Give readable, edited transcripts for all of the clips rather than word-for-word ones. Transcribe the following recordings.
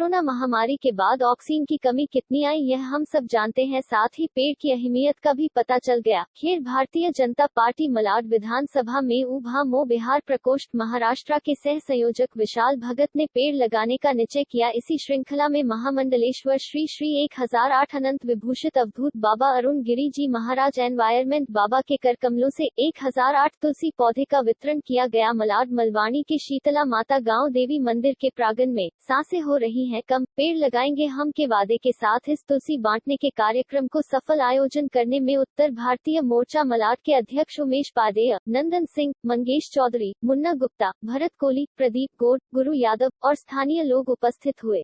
Corona महामारी के बाद ऑक्सीजन की कमी कितनी आई यह हम सब जानते हैं, साथ ही पेड़ की अहमियत का भी पता चल गया। खेर भारतीय जनता पार्टी मलाड विधानसभा में उभामो बिहार प्रकोष्ठ महाराष्ट्र के सह संयोजक विशाल भगत ने पेड़ लगाने का निश्चय किया। इसी श्रृंखला में महामंडलेश्वर श्री श्री 1008 अनंत विभूषित अवधूत बाबा अरुण गिरी जी महाराज एनवायरमेंट बाबा के कर कमलों से 1008 तुलसी पौधे का वितरण किया गया। मलाड मलवानी के शीतला माता गांव देवी मंदिर के प्रांगण में सांसें हो रही हैं कम, पेड़ लगाएंगे हम के वादे के साथ इस तुलसी बांटने के कार्यक्रम को सफल आयोजन करने में उत्तर भारतीय मोर्चा मलाड के अध्यक्ष उमेश पादेय, नंदन सिंह, मंगेश चौधरी, मुन्ना गुप्ता, भरत कोहली, प्रदीप गौड़, गुरु यादव और स्थानीय लोग उपस्थित हुए।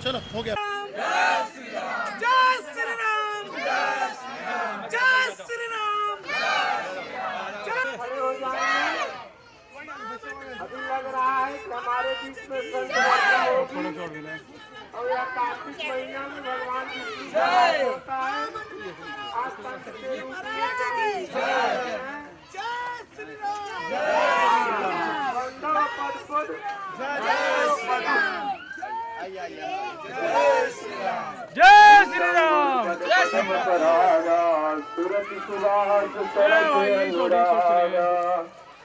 चलो हो गया। जय श्री राम, जय श्री राम, जय श्री राम। अभी लग रहा है कि हमारे बीच में और यह कार्तिक महीना में भगवान की जय होता है। आज तक के रूप में जय श्री राम, पद पद जय श्री राम। सूरत सुभाष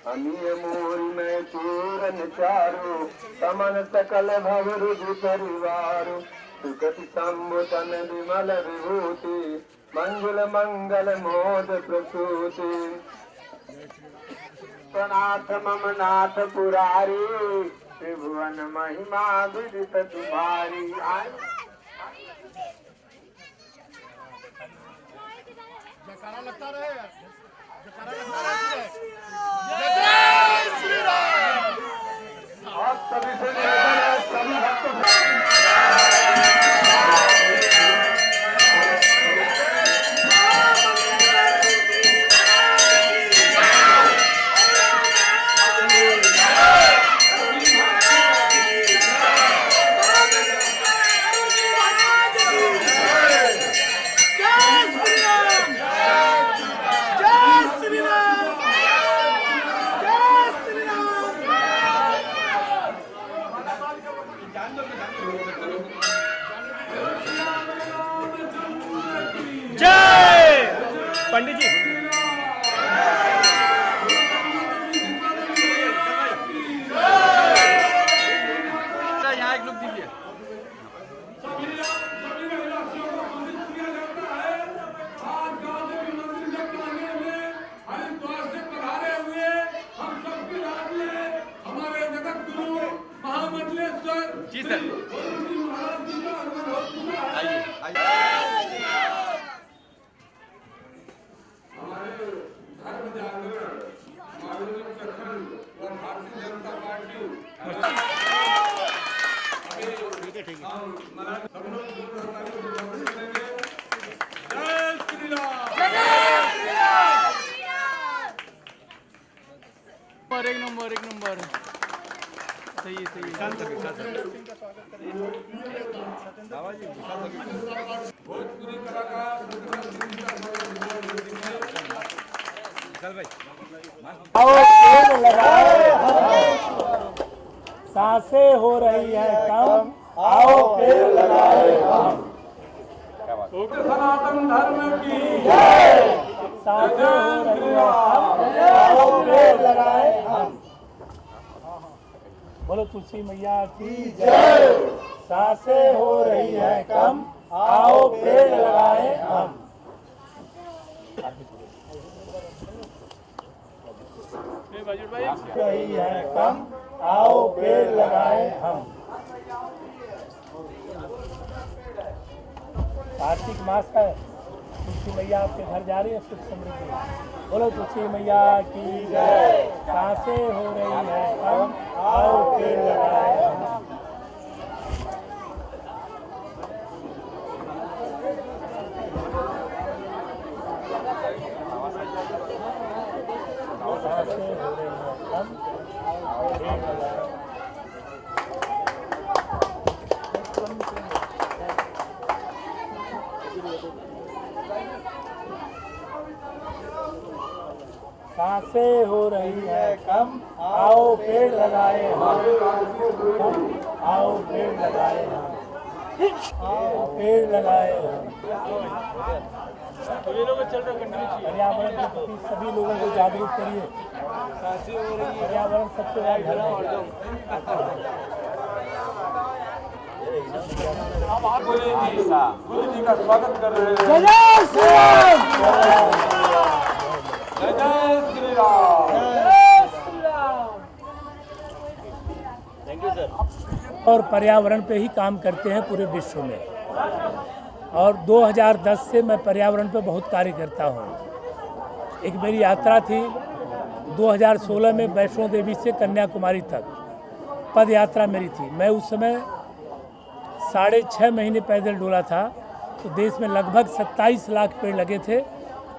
अमीय मोर में चूरन चारो समन सकल भवरु परिवारो सुगति संबुतन विमल विभूति मंगल मंगल मोद प्रसूति सनाथ मम नाथ पुरारी त्रिभुवन महिमा विदित तुम्हारी। जयकारा लगता रहे, जयकारा लगता रहे। जय श्री राम। आप सभी से निवेदन है, सभी भक्तों जय पंडित जी। यहाँ एक लोग दीजिए। जी सर, आइए आइए। एक नंबर एक नंबर, सही सही। भोजपुरी कलाकार सांसें हो रही है कम, आओ पेड़ लगाए हम। सनातन धर्म की जय। सांसें हो रही है कम, आओ पेड़ लगाए हम। बोलो तुलसी मैया की जय। सांसें हो रही है कम, आओ पेड़ लगाए हम। रही है कम, आओ पेड़ लगाए हम। कार्तिक मास है, तुलसी मैया आपके घर जा रही है सुख समृद्धि। बोलो तुलसी मैया की जय। सांसें हो रही है कम, आओ पेड़ लगाए हम। से हो रही है कम, आओ पेड़ लगाए हम, आओ पेड़ लगाए हम, आओ पेड़ लगाए हम। पर्यावरण के प्रति सभी लोगों को जागरूक करिए। पर्यावरण सबसे बड़ा धर्म है। गुरु जी का स्वागत कर रहे हैं। जय श्री राम। जय श्री राम। और पर्यावरण पे ही काम करते हैं पूरे विश्व में। और 2010 से मैं पर्यावरण पे बहुत कार्य करता हूँ। एक मेरी यात्रा थी 2016 में वैष्णो देवी से कन्याकुमारी तक पद यात्रा मेरी थी। मैं उस समय 6.5 महीने पैदल डोला था। तो देश में लगभग 27 लाख पेड़ लगे थे,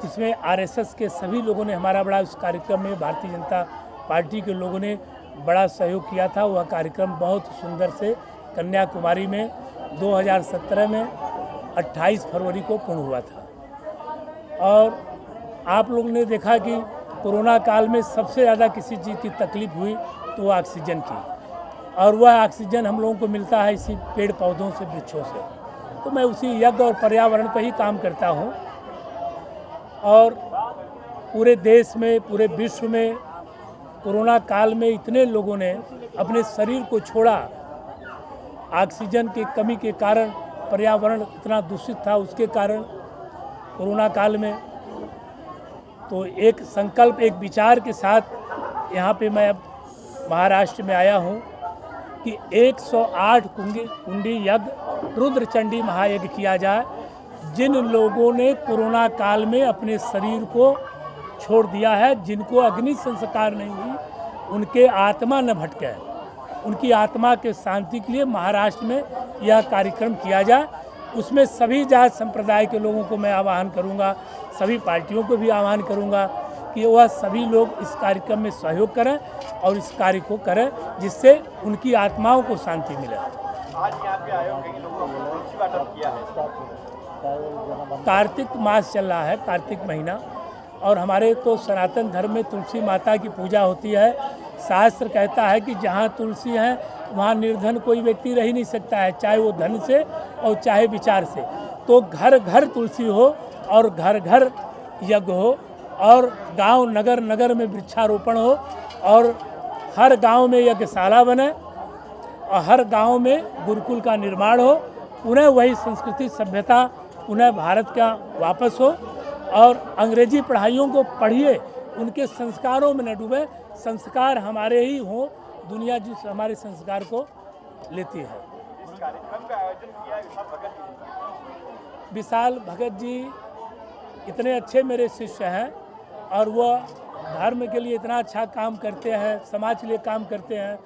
जिसमें आरएसएस के सभी लोगों ने हमारा बड़ा उस कार्यक्रम में, भारतीय जनता पार्टी के लोगों ने बड़ा सहयोग किया था। वह कार्यक्रम बहुत सुंदर से कन्याकुमारी में 2017 में 28 फरवरी को पूर्ण हुआ था। और आप लोगों ने देखा कि कोरोना काल में सबसे ज़्यादा किसी चीज़ की तकलीफ हुई तो वो ऑक्सीजन की, और वह ऑक्सीजन हम लोगों को मिलता है इसी पेड़ पौधों से, वृक्षों से। तो मैं उसी यज्ञ और पर्यावरण पर ही काम करता हूँ। और पूरे देश में, पूरे विश्व में कोरोना काल में इतने लोगों ने अपने शरीर को छोड़ा, ऑक्सीजन की कमी के कारण, पर्यावरण इतना दूषित था उसके कारण कोरोना काल में। तो एक संकल्प, एक विचार के साथ यहाँ पे मैं अब महाराष्ट्र में आया हूँ कि 108 कुंडी यज्ञ, रुद्रचंडी महायज्ञ किया जाए। जिन लोगों ने कोरोना काल में अपने शरीर को छोड़ दिया है, जिनको अग्नि संस्कार नहीं हुई, उनके आत्मा न भटके, उनकी आत्मा के शांति के लिए महाराष्ट्र में यह कार्यक्रम किया जाए। उसमें सभी जात संप्रदाय के लोगों को मैं आह्वान करूंगा, सभी पार्टियों को भी आह्वान करूंगा कि वह सभी लोग इस कार्यक्रम में सहयोग करें और इस कार्य को करें, जिससे उनकी आत्माओं को शांति मिले। आज यहाँ पे आए हो, कई लोगों ने तुलसी वाटप किया है। कार्तिक मास चल रहा है, कार्तिक महीना, और हमारे तो सनातन धर्म में तुलसी माता की पूजा होती है। शास्त्र कहता है कि जहाँ तुलसी है वहाँ निर्धन कोई व्यक्ति रह ही नहीं सकता है, चाहे वो धन से और चाहे विचार से। तो घर घर तुलसी हो और घर घर यज्ञ हो, और गांव नगर नगर में वृक्षारोपण हो, और हर गांव में यज्ञशाला बने, और हर गांव में गुरुकुल का निर्माण हो। उन्हें वही संस्कृति सभ्यता, उन्हें भारत का वापस हो, और अंग्रेजी पढ़ाइयों को पढ़िए, उनके संस्कारों में न डूबे। संस्कार हमारे ही हों, दुनिया जिस हमारे संस्कार को लेती है। इस कार्यक्रम का आयोजन किया है विशाल भगत जी। इतने अच्छे मेरे शिष्य हैं, और वह धर्म के लिए इतना अच्छा काम करते हैं, समाज के लिए काम करते हैं।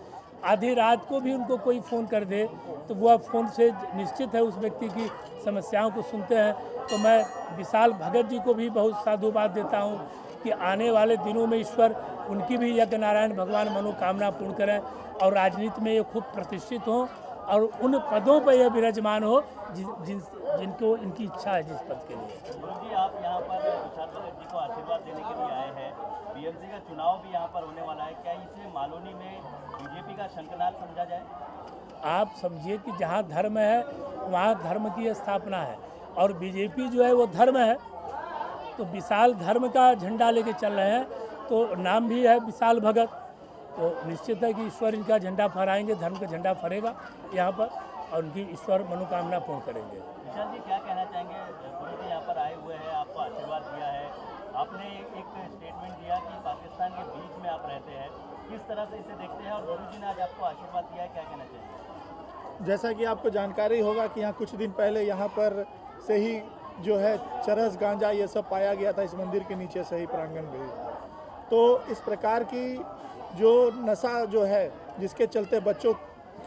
आधी रात को भी उनको कोई फ़ोन कर दे तो वह फ़ोन से निश्चित है उस व्यक्ति की समस्याओं को सुनते हैं। तो मैं विशाल भगत जी को भी बहुत साधुवाद देता हूँ कि आने वाले दिनों में ईश्वर उनकी भी यज्ञ नारायण भगवान मनोकामना पूर्ण करें, और राजनीति में ये खूब प्रतिष्ठित हों, और उन पदों पर यह विराजमान हो जिनको इनकी इच्छा है, जिस पद के लिए। गुरु जी, आप यहाँ पर विशाल भगत जी को आशीर्वाद देने के लिए आए हैं। बीएमसी का चुनाव भी यहाँ पर होने वाला है, क्या इसे मालोनी में बीजेपी का शंखनाद समझा जाए? आप समझिए कि जहाँ धर्म है वहाँ धर्म की स्थापना है, और बीजेपी जो है वो धर्म है। तो विशाल धर्म का झंडा लेके चल रहे हैं, तो नाम भी है विशाल भगत। तो निश्चित है कि ईश्वर इनका झंडा फहराएंगे, धर्म का झंडा फहरेगा यहाँ पर, और उनकी ईश्वर मनोकामना पूर्ण करेंगे। विशाल जी, क्या कहना चाहेंगे? गुरु जी यहाँ पर आए हुए हैं, आपको आशीर्वाद दिया है, आपने एक स्टेटमेंट दिया कि पाकिस्तान के बीच में आप रहते हैं, किस तरह से इसे देखते हैं, और गुरु जी ने आज आपको आशीर्वाद दिया है, क्या कहना चाहेंगे? जैसा कि आपको जानकारी होगा कि यहाँ कुछ दिन पहले यहाँ पर से ही जो है चरस, गांजा ये सब पाया गया था इस मंदिर के नीचे से ही, प्रांगण में ही। तो इस प्रकार की जो नशा जो है, जिसके चलते बच्चों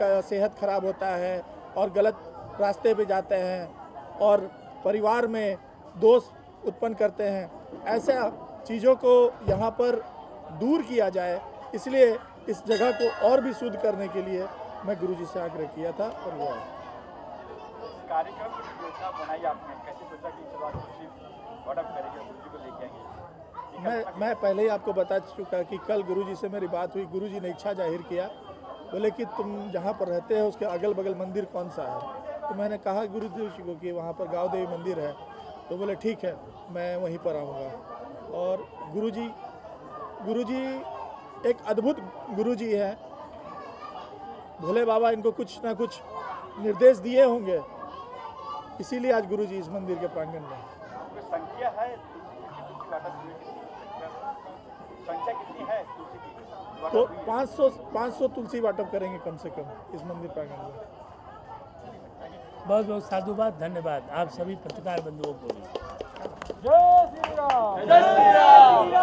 का सेहत खराब होता है और गलत रास्ते पे जाते हैं और परिवार में दोष उत्पन्न करते हैं, ऐसा चीज़ों को यहाँ पर दूर किया जाए, इसलिए इस जगह को और भी शुद्ध करने के लिए मैं गुरुजी से आग्रह किया था। और वो कार्यक्रम की योजना बनाई आपने, कैसे सोचा कि चलो आज तुलसी वाटप करेंगे, गुरु जी को लेके आएंगे? मैं पहले ही आपको बता चुका कि कल गुरुजी से मेरी बात हुई। गुरुजी ने इच्छा जाहिर किया, बोले कि तुम जहाँ पर रहते हो उसके अगल बगल मंदिर कौन सा है। तो मैंने कहा गुरुजी को कि वहाँ पर गाँव देवी मंदिर है। तो बोले ठीक है, मैं वहीं पर आऊँगा। और गुरुजी एक अद्भुत गुरुजी है। भोले बाबा इनको कुछ ना कुछ निर्देश दिए होंगे, इसीलिए आज गुरुजी इस मंदिर के प्रांगण में। संख्या है, संख्या कितनी है? तो 500 तुलसी वाटप करेंगे कम से कम इस मंदिर प्रांगण में। बहुत बहुत साधुवाद, धन्यवाद आप सभी पत्रकार बंधुओं को भी। जय श्री राम।